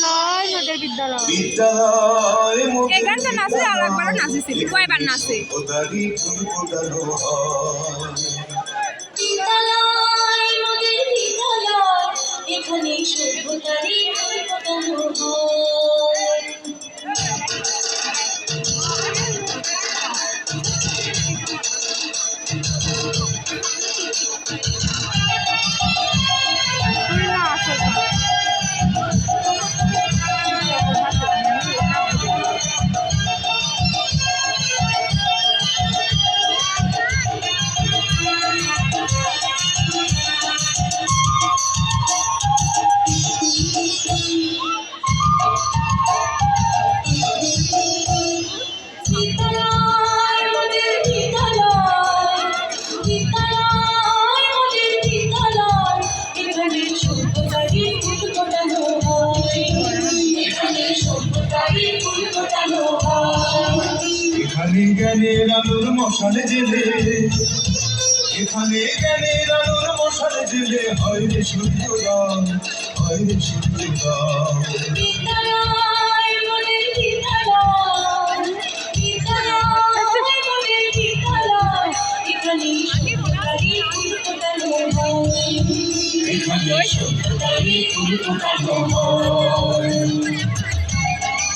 বিদ্যালয় মোদের বিদ্যালয় বিদ্যালয় এই গানটা নাচে আর একবারও নাচেছিল কয়বার নাচে ওদারি ফুল ফোটানো হয় বিদ্যালয় মোদের বিদ্যালয় এখানে সভ্যতারই ফুল ফোটানো হয় এখানে জ্ঞানের আলোর মশালে জেলে এখানে জ্ঞানের আলোর মশালে জেলে হয় রে সূর্যগান হয় রে সূর্যগান বিদ্যালয় মোদের বিদ্যালয় বিদ্যালয় মোদের বিদ্যালয় এখানে সভ্যতারই ফুল ফোটানো হয় এখানে সভ্যতারই ফুল ফোটানো হয়